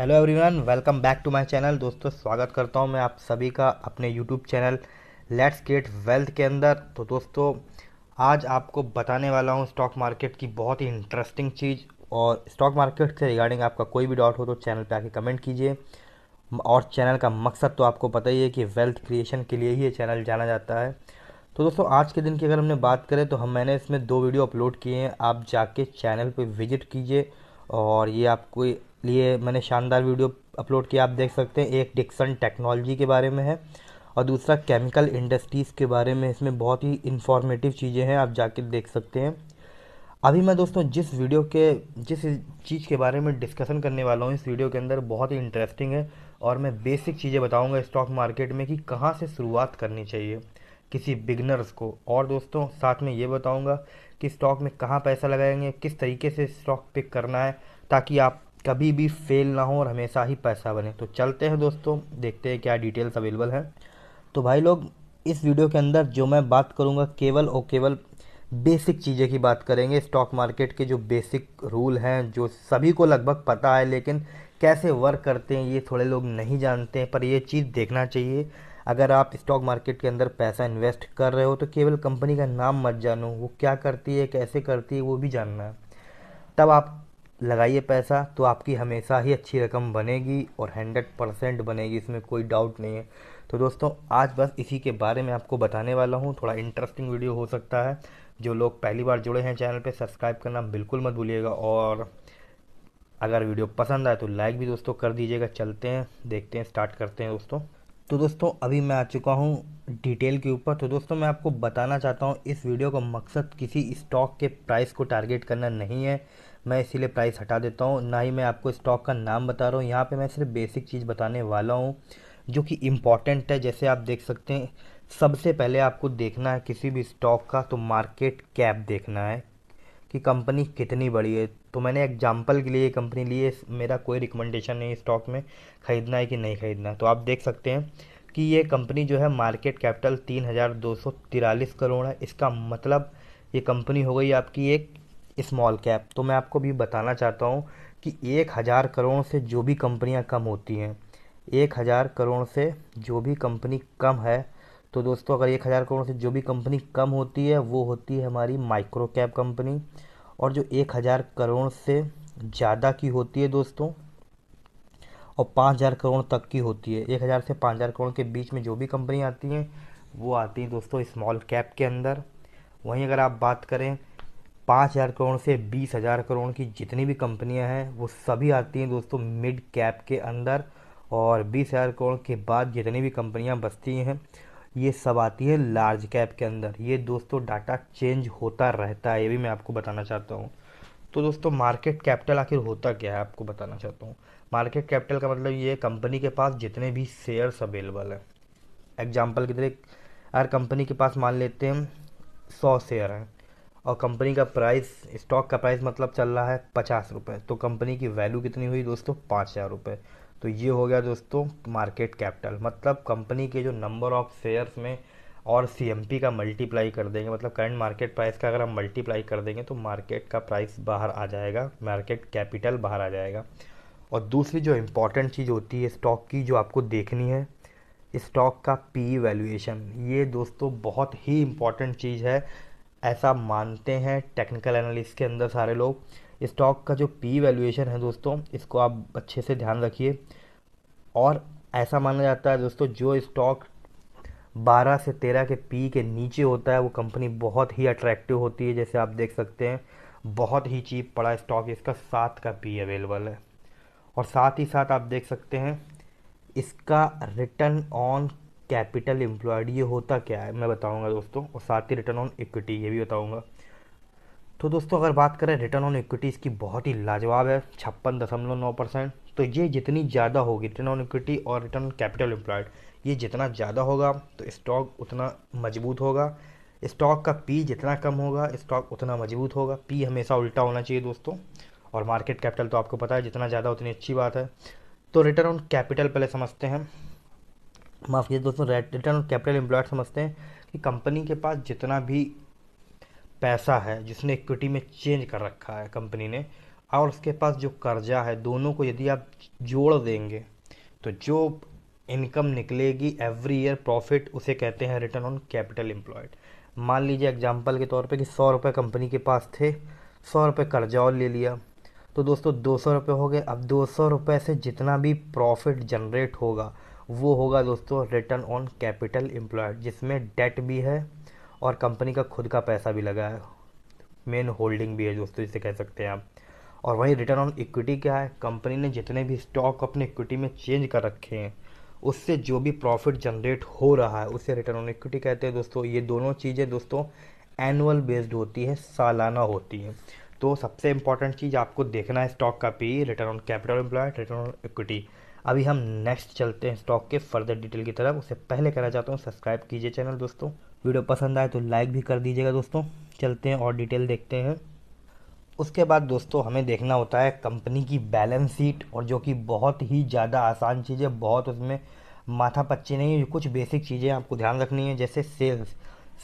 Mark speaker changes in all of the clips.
Speaker 1: Hello everyone, welcome back to my channel. दोस्तों, स्वागत करता हूं मैं आप सभी का अपने YouTube channel let's get wealth के अंदर। तो दोस्तों, आज आपको बताने वाला हूं स्टॉक मार्केट की बहुत ही इंटरेस्टिंग चीज़। और स्टॉक मार्केट से रिगार्डिंग आपका कोई भी डाउट हो तो चैनल पे आके कमेंट कीजिए। और चैनल का मकसद तो आपको पता ही है कि वेल्थ क्रिएशन के लिए ही ये चैनल जाना जाता है। तो दोस्तों, आज के दिन की अगर हमने बात करें तो मैंने इसमें 2 वीडियो अपलोड किए हैं, आप जाके चैनल पे विजिट कीजिए। और ये आपको लिए मैंने शानदार वीडियो अपलोड किया, आप देख सकते हैं। एक डिक्सन टेक्नोलॉजी के बारे में है और दूसरा केमिकल इंडस्ट्रीज़ के बारे में। इसमें बहुत ही इंफॉर्मेटिव चीज़ें हैं, आप जाके देख सकते हैं। अभी मैं दोस्तों जिस चीज़ के बारे में डिस्कशन करने वाला हूँ इस वीडियो के अंदर बहुत ही इंटरेस्टिंग है। और मैं बेसिक चीज़ें बताऊंगा स्टॉक मार्केट में कि कहाँ से शुरुआत करनी चाहिए किसी बिगनर्स को। और दोस्तों, साथ में ये बताऊंगा कि स्टॉक में कहाँ पैसा लगाएंगे, किस तरीके से स्टॉक पिक करना है ताकि आप कभी भी फेल ना हो और हमेशा ही पैसा बने। तो चलते हैं दोस्तों, देखते हैं क्या डिटेल्स अवेलेबल हैं। तो भाई लोग, इस वीडियो के अंदर जो मैं बात करूंगा केवल और केवल बेसिक चीज़ें की बात करेंगे। स्टॉक मार्केट के जो बेसिक रूल हैं जो सभी को लगभग पता है, लेकिन कैसे वर्क करते हैं ये थोड़े लोग नहीं जानते हैं, पर ये चीज़ देखना चाहिए। अगर आप स्टॉक मार्केट के अंदर पैसा इन्वेस्ट कर रहे हो तो केवल कंपनी का नाम मत जानो, वो क्या करती है कैसे करती है वो भी जानना है। तब आप लगाइए पैसा तो आपकी हमेशा ही अच्छी रकम बनेगी और 100% बनेगी, इसमें कोई डाउट नहीं है। तो दोस्तों, आज बस इसी के बारे में आपको बताने वाला हूँ। थोड़ा इंटरेस्टिंग वीडियो हो सकता है। जो लोग पहली बार जुड़े हैं चैनल पे, सब्सक्राइब करना बिल्कुल मत भूलिएगा। और अगर वीडियो पसंद आए तो लाइक भी दोस्तों कर दीजिएगा। चलते हैं, देखते हैं, स्टार्ट करते हैं दोस्तों। तो दोस्तों, अभी मैं आ चुका हूँ डिटेल के ऊपर। तो दोस्तों, मैं आपको बताना चाहता हूँ इस वीडियो का मकसद किसी स्टॉक के प्राइस को टारगेट करना नहीं है। मैं इसीलिए प्राइस हटा देता हूँ, ना ही मैं आपको स्टॉक का नाम बता रहा हूँ। यहाँ पे मैं सिर्फ बेसिक चीज़ बताने वाला हूँ जो कि इम्पॉर्टेंट है। जैसे आप देख सकते हैं, सबसे पहले आपको देखना है किसी भी स्टॉक का तो मार्केट कैप देखना है कि कंपनी कितनी बड़ी है। तो मैंने एग्जांपल के लिए ये कंपनी ली है, मेरा कोई रिकमेंडेशन नहीं स्टॉक में ख़रीदना है कि नहीं ख़रीदना। तो आप देख सकते हैं कि ये कंपनी जो है मार्केट कैपिटल 3,243 करोड़ है। इसका मतलब ये कंपनी हो गई आपकी एक स्मॉल कैप। तो मैं आपको भी बताना चाहता हूँ कि 1,000 करोड़ से जो भी कंपनियाँ कम होती हैं, 1,000 करोड़ से जो भी कंपनी कम है, तो दोस्तों अगर 1,000 करोड़ से जो भी कंपनी कम होती है वो होती है हमारी माइक्रो कैप कंपनी। और जो 1,000 करोड़ से ज़्यादा की होती है दोस्तों, और 5,000 करोड़ तक की होती है, 1,000 से 5,000 करोड़ के बीच में जो भी कंपनी आती हैं वो आती हैं दोस्तों स्मॉल कैप के अंदर। वहीं अगर आप बात करें 5,000 करोड़ से 20,000 करोड़ की जितनी भी कंपनियां हैं वो सभी आती हैं दोस्तों मिड कैप के अंदर। और 20,000 करोड़ के बाद जितनी भी कंपनियां बचती हैं ये सब आती है लार्ज कैप के अंदर। ये दोस्तों डाटा चेंज होता रहता है, ये भी मैं आपको बताना चाहता हूँ। तो दोस्तों, मार्केट कैपिटल आखिर होता क्या है आपको बताना चाहता हूँ। मार्केट कैपिटल का मतलब ये है कंपनी के पास जितने भी शेयर्स अवेलेबल हैं। एग्जाम्पल की तरह, अगर कंपनी के पास मान लेते हैं 100 शेयर हैं और कंपनी का प्राइस, स्टॉक का प्राइस मतलब चल रहा है 50 रुपये, तो कंपनी की वैल्यू कितनी हुई दोस्तों, 5,000 रुपये। तो ये हो गया दोस्तों मार्केट कैपिटल। मतलब कंपनी के जो नंबर ऑफ शेयर्स में और सीएमपी का मल्टीप्लाई कर देंगे, मतलब करंट मार्केट प्राइस का अगर हम मल्टीप्लाई कर देंगे तो मार्केट का प्राइस बाहर आ जाएगा, मार्केट कैपिटल बाहर आ जाएगा। और दूसरी जो इम्पोर्टेंट चीज़ होती है स्टॉक की जो आपको देखनी है, स्टॉक का पी वैल्यूएशन। ये दोस्तों बहुत ही इम्पोर्टेंट चीज़ है, ऐसा मानते हैं टेक्निकल एनालिस्ट के अंदर सारे लोग। स्टॉक का जो पी वैल्यूएशन है दोस्तों, इसको आप अच्छे से ध्यान रखिए। और ऐसा माना जाता है दोस्तों जो स्टॉक 12 से 13 के पी के नीचे होता है वो कंपनी बहुत ही अट्रैक्टिव होती है। जैसे आप देख सकते हैं बहुत ही चीप पड़ा स्टॉक, इसका 7 का पी अवेलेबल है। और साथ ही साथ आप देख सकते हैं इसका रिटर्न ऑन कैपिटल एम्प्लॉयड, ये होता क्या है मैं बताऊंगा दोस्तों। और साथ ही रिटर्न ऑन इक्विटी ये भी बताऊंगा। तो दोस्तों, अगर बात करें रिटर्न ऑन इक्विटी, इसकी बहुत ही लाजवाब है, 56.9%। तो ये जितनी ज़्यादा होगी रिटर्न ऑन इक्विटी और रिटर्न ऑन कैपिटल एम्प्लॉयड, ये जितना ज़्यादा होगा तो स्टॉक उतना मजबूत होगा। स्टॉक का पी जितना कम होगा स्टॉक उतना मजबूत होगा। पी हमेशा उल्टा होना चाहिए दोस्तों। और मार्केट कैपिटल तो आपको पता है जितना ज़्यादा उतनी अच्छी बात है। तो रिटर्न ऑन कैपिटल पहले समझते हैं, माफ़ कीजिए दोस्तों, रिटर्न ऑन कैपिटल एम्प्लॉयड समझते हैं कि कंपनी के पास जितना भी पैसा है जिसने इक्विटी में चेंज कर रखा है कंपनी ने, और उसके पास जो कर्जा है, दोनों को यदि आप जोड़ देंगे तो जो इनकम निकलेगी एवरी ईयर प्रॉफिट, उसे कहते हैं रिटर्न ऑन कैपिटल एम्प्लॉयड। मान लीजिए एग्जांपल के तौर पे कि 100 रुपये कंपनी के पास थे, 100 रुपये कर्जा और ले लिया, तो दोस्तों 200 रुपये हो गए। अब 200 रुपये से जितना भी प्रॉफिट जनरेट होगा वो होगा दोस्तों रिटर्न ऑन कैपिटल एम्प्लॉयड, जिसमें डेट भी है और कंपनी का खुद का पैसा भी लगा है, मेन होल्डिंग भी है दोस्तों, जिसे कह सकते हैं आप। और वही रिटर्न ऑन इक्विटी क्या है, कंपनी ने जितने भी स्टॉक अपने इक्विटी में चेंज कर रखे हैं उससे जो भी प्रॉफिट जनरेट हो रहा है उसे रिटर्न ऑन इक्विटी कहते हैं दोस्तों। ये दोनों चीज़ें दोस्तों एनुअल बेस्ड होती है, सालाना होती है। तो सबसे इंपॉर्टेंट चीज़ आपको देखना है स्टॉक का P, return on capital employed, return on equity. अभी हम नेक्स्ट चलते हैं स्टॉक के फर्दर डिटेल की तरफ। उससे पहले कहना चाहता हूँ सब्सक्राइब कीजिए चैनल दोस्तों, वीडियो पसंद आए तो लाइक भी कर दीजिएगा दोस्तों। चलते हैं और डिटेल देखते हैं। उसके बाद दोस्तों हमें देखना होता है कंपनी की बैलेंस शीट, और जो कि बहुत ही ज़्यादा आसान चीज़ है, बहुत उसमें माथा पच्ची नहीं है। कुछ बेसिक चीज़ें आपको ध्यान रखनी है, जैसे सेल्स।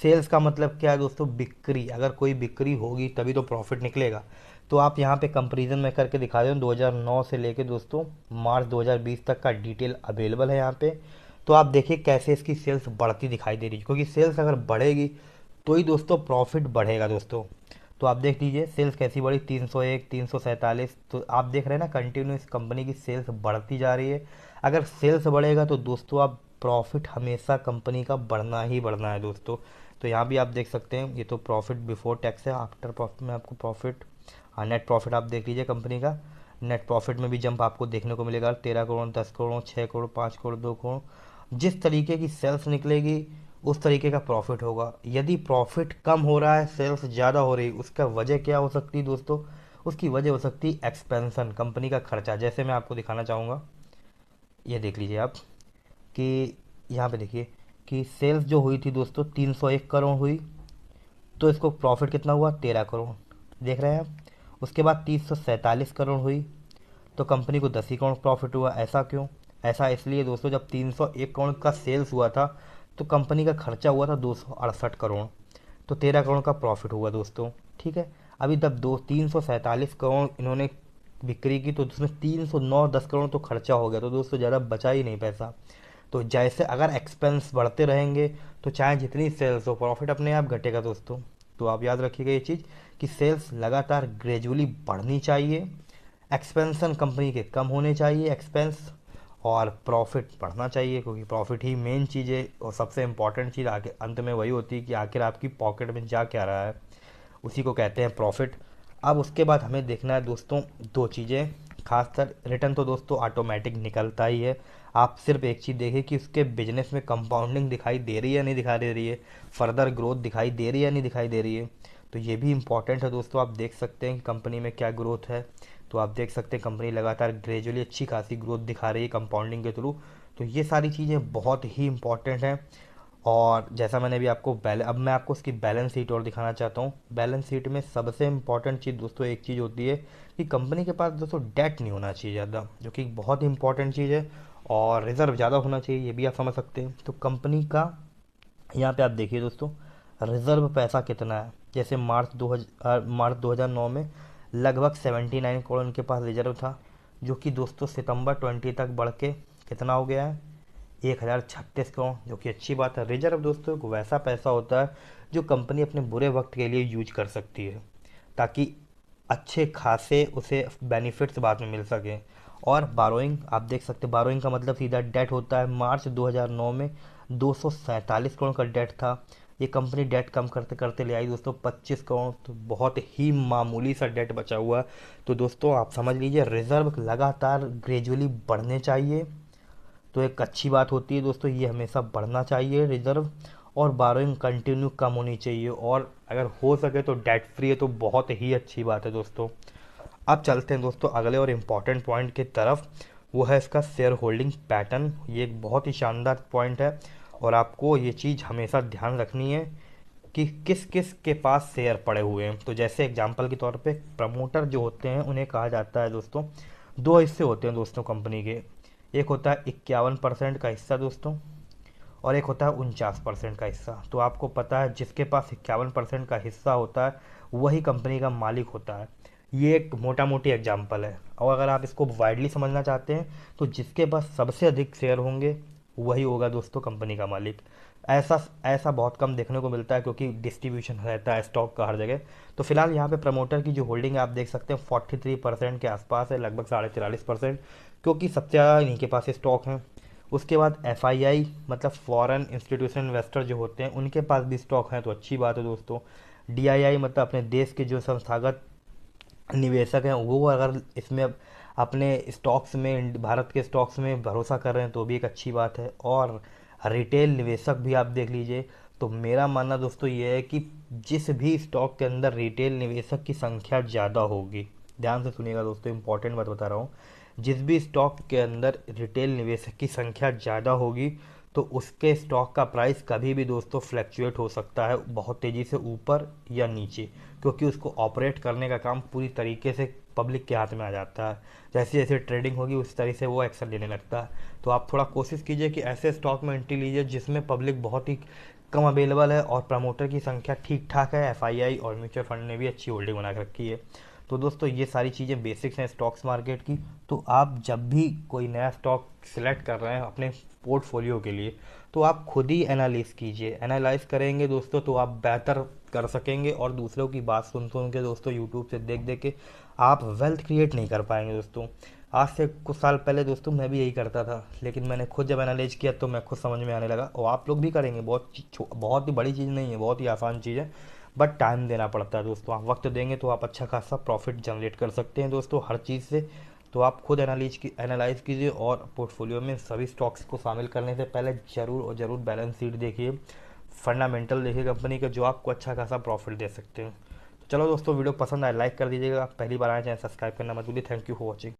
Speaker 1: सेल्स का मतलब क्या है दोस्तों, बिक्री। अगर कोई बिक्री होगी तभी तो प्रॉफिट निकलेगा। तो आप यहाँ पे कंपैरिजन में करके दिखा दें, 2009 से लेके दोस्तों मार्च 2020 तक का डिटेल अवेलेबल है यहाँ पे। तो आप देखिए कैसे इसकी सेल्स बढ़ती दिखाई दे रही है, क्योंकि सेल्स अगर बढ़ेगी तो ही दोस्तों प्रॉफिट बढ़ेगा दोस्तों। तो आप देख लीजिए सेल्स कैसी बढ़ी, 301, 347। तो आप देख रहे हैं ना कंटिन्यूस कंपनी की सेल्स बढ़ती जा रही है। अगर सेल्स बढ़ेगा तो दोस्तों आप प्रॉफिट हमेशा कंपनी का बढ़ना ही बढ़ना है दोस्तों। तो यहाँ भी आप देख सकते हैं, ये तो प्रॉफिट बिफोर टैक्स है, आफ्टर प्रॉफिट में आपको प्रॉफिट, हाँ नेट प्रॉफिट आप देख लीजिए कंपनी का। नेट प्रॉफिट में भी जंप आपको देखने को मिलेगा, 13 करोड़, 10 करोड़, 6 करोड़, 5 करोड़, 2 करोड़। जिस तरीके की सेल्स निकलेगी उस तरीके का प्रॉफिट होगा। यदि प्रॉफिट कम हो रहा है, सेल्स ज़्यादा हो रही है, उसका वजह क्या हो सकती है दोस्तों, उसकी वजह हो सकती है एक्सपेंशन, कंपनी का खर्चा। जैसे मैं आपको दिखाना चाहूँगा, ये देख लीजिए आप कि यहाँ पे देखिए कि सेल्स जो हुई थी दोस्तों 301 करोड़ हुई, तो इसको प्रॉफिट कितना हुआ, 13 करोड़, देख रहे हैं आप। उसके बाद 347 करोड़ हुई तो कंपनी को 10 ही करोड़ प्रॉफिट हुआ। ऐसा क्यों, ऐसा इसलिए दोस्तों जब 301 करोड़ का सेल्स हुआ था तो कंपनी का खर्चा हुआ था 268 करोड़, तो 13 करोड़ का प्रॉफिट हुआ दोस्तों। ठीक है, अभी तब 347 करोड़ इन्होंने बिक्री की तो उसमें 309, 10 करोड़ तो खर्चा हो गया, तो दोस्तों ज़्यादा बचा ही नहीं पैसा। तो जैसे अगर एक्सपेंस बढ़ते रहेंगे तो चाहे जितनी सेल्स हो प्रॉफिट अपने आप घटेगा दोस्तों। तो आप याद रखिएगा ये चीज़ कि सेल्स लगातार ग्रेजुअली बढ़नी चाहिए, एक्सपेंशन कंपनी के कम होने चाहिए एक्सपेंस, और प्रॉफिट बढ़ना चाहिए, क्योंकि प्रॉफिट ही मेन चीज़ है। और सबसे इंपॉर्टेंट चीज़ आगे अंत में वही होती है कि आखिर आपकी पॉकेट में जा क्या रहा है, उसी को कहते हैं प्रॉफिट। अब उसके बाद हमें देखना है दोस्तों दो चीज़ें खासकर। रिटर्न तो दोस्तों ऑटोमेटिक निकलता ही है, आप सिर्फ एक चीज़ देखिए कि उसके बिजनेस में कंपाउंडिंग दिखाई दे रही है या नहीं दिखाई दे रही है, फर्दर ग्रोथ दिखाई दे रही है या नहीं दिखाई दे रही है। तो ये भी इंपॉर्टेंट है दोस्तों। आप देख सकते हैं कि कंपनी में क्या ग्रोथ है, तो आप देख सकते हैं कंपनी लगातार ग्रेजुअली अच्छी खासी ग्रोथ दिखा रही है कंपाउंडिंग के थ्रू। तो ये सारी चीज़ें बहुत ही इंपॉर्टेंट हैं। और जैसा मैंने भी आपको अब मैं आपको उसकी बैलेंस शीट और दिखाना चाहता हूँ। बैलेंस शीट में सबसे इंपॉर्टेंट चीज़ दोस्तों एक चीज़ होती है कि कंपनी के पास दोस्तों डेट नहीं होना चाहिए ज़्यादा, जो कि बहुत इंपॉर्टेंट चीज़ है। और रिजर्व ज़्यादा होना चाहिए, ये भी आप समझ सकते हैं। तो कंपनी का यहाँ पे आप देखिए दोस्तों रिजर्व पैसा कितना है। जैसे मार्च 2009 में लगभग 79 करोड़ उनके पास रिजर्व था, जो कि दोस्तों सितंबर 20 तक बढ़ के कितना हो गया है, 1036 करोड़, जो कि अच्छी बात है। रिजर्व दोस्तों एक वैसा पैसा होता है जो कंपनी अपने बुरे वक्त के लिए यूज कर सकती है, ताकि अच्छे खासे उसे बेनिफिट्स बाद में मिल सके। और बारोइंग आप देख सकते हैं, बारोइंग का मतलब सीधा डेट होता है। मार्च 2009 में 247 करोड़ का डेट था, ये कंपनी डेट कम करते करते ले आई दोस्तों 25 करोड़, तो बहुत ही मामूली सा डेट बचा हुआ है। तो दोस्तों आप समझ लीजिए रिजर्व लगातार ग्रेजुअली बढ़ने चाहिए, तो एक अच्छी बात होती है दोस्तों, ये हमेशा बढ़ना चाहिए रिजर्व। और बारोइंग कंटिन्यू कम होनी चाहिए, और अगर हो सके तो डेट फ्री है तो बहुत ही अच्छी बात है दोस्तों। अब चलते हैं दोस्तों अगले और इम्पॉर्टेंट पॉइंट की तरफ, वो है इसका शेयर होल्डिंग पैटर्न। ये एक बहुत ही शानदार पॉइंट है और आपको ये चीज़ हमेशा ध्यान रखनी है कि किस किस के पास शेयर पड़े हुए हैं। तो जैसे एग्जांपल के तौर पे प्रमोटर जो होते हैं उन्हें कहा जाता है दोस्तों, दो हिस्से होते हैं दोस्तों कंपनी के। एक होता है 51% का हिस्सा दोस्तों, और एक होता है 49% का हिस्सा। तो आपको पता है जिसके पास 51% का हिस्सा होता है वही कंपनी का मालिक होता है। ये एक मोटा मोटी एग्जाम्पल है। और अगर आप इसको वाइडली समझना चाहते हैं तो जिसके पास सबसे अधिक शेयर होंगे वही होगा दोस्तों कंपनी का मालिक। ऐसा ऐसा बहुत कम देखने को मिलता है क्योंकि डिस्ट्रीब्यूशन रहता है स्टॉक का हर जगह। तो फिलहाल यहाँ पे प्रमोटर की जो होल्डिंग आप देख सकते हैं 43% के आसपास है, लगभग 43.5%, क्योंकि सबसे ज़्यादा इन्हीं के पास स्टॉक हैं। उसके बाद एफआईआई मतलब फॉरेन इंस्टीट्यूशनल इन्वेस्टर जो होते हैं उनके पास भी स्टॉक हैं, तो अच्छी बात है दोस्तों। डीआईआई मतलब अपने देश के जो संस्थागत निवेशक हैं वो अगर इसमें अपने स्टॉक्स में, भारत के स्टॉक्स में भरोसा कर रहे हैं तो भी एक अच्छी बात है। और रिटेल निवेशक भी आप देख लीजिए। तो मेरा मानना दोस्तों ये है कि जिस भी स्टॉक के अंदर रिटेल निवेशक की संख्या ज़्यादा होगी, ध्यान से सुनिएगा दोस्तों, इंपॉर्टेंट बात बता रहा हूँ, जिस भी स्टॉक के अंदर रिटेल निवेशक की संख्या ज़्यादा होगी तो उसके स्टॉक का प्राइस कभी भी दोस्तों फ्लैक्चुएट हो सकता है बहुत तेज़ी से ऊपर या नीचे, क्योंकि उसको ऑपरेट करने का काम पूरी तरीके से पब्लिक के हाथ में आ जाता है। जैसे जैसे ट्रेडिंग होगी उस तरह से वो एक्शन लेने लगता है। तो आप थोड़ा कोशिश कीजिए कि ऐसे स्टॉक में एंट्री लीजिए जिसमें पब्लिक बहुत ही कम अवेलेबल है और प्रमोटर की संख्या ठीक ठाक है। एफआईआई और म्यूचुअल फंड ने भी अच्छी होल्डिंग बना के रखी है। तो दोस्तों ये सारी चीज़ें बेसिक्स हैं स्टॉक्स मार्केट की। तो आप जब भी कोई नया स्टॉक सिलेक्ट कर रहे हैं अपने पोर्टफोलियो के लिए तो आप खुद ही एनालिस कीजिए। एनालाइज करेंगे दोस्तों तो आप बेहतर कर सकेंगे, और दूसरों की बात सुन सुन के दोस्तों यूट्यूब से देख देख के आप वेल्थ क्रिएट नहीं कर पाएंगे दोस्तों। आज से कुछ साल पहले दोस्तों मैं भी यही करता था, लेकिन मैंने खुद जब एनालाइज किया तो मैं खुद समझ में आने लगा, और आप लोग भी करेंगे। बहुत ही बड़ी चीज़ नहीं है, बहुत ही आसान चीज़ है, बट टाइम देना पड़ता है दोस्तों। आप वक्त देंगे तो आप अच्छा खासा प्रॉफिट जनरेट कर सकते हैं दोस्तों हर चीज़ से। तो आप खुद एनालाइज कीजिए और पोर्टफोलियो में सभी स्टॉक्स को शामिल करने से पहले ज़रूर और ज़रूर बैलेंस शीट देखिए, फंडामेंटल देखिए कंपनी का, जो आपको अच्छा खासा प्रॉफिट दे सकते हैं। तो चलो दोस्तों, वीडियो पसंद आए लाइक कर दीजिएगा, पहली बार आए चैनल सब्सक्राइब करना मत भूलिए। Thank you for watching.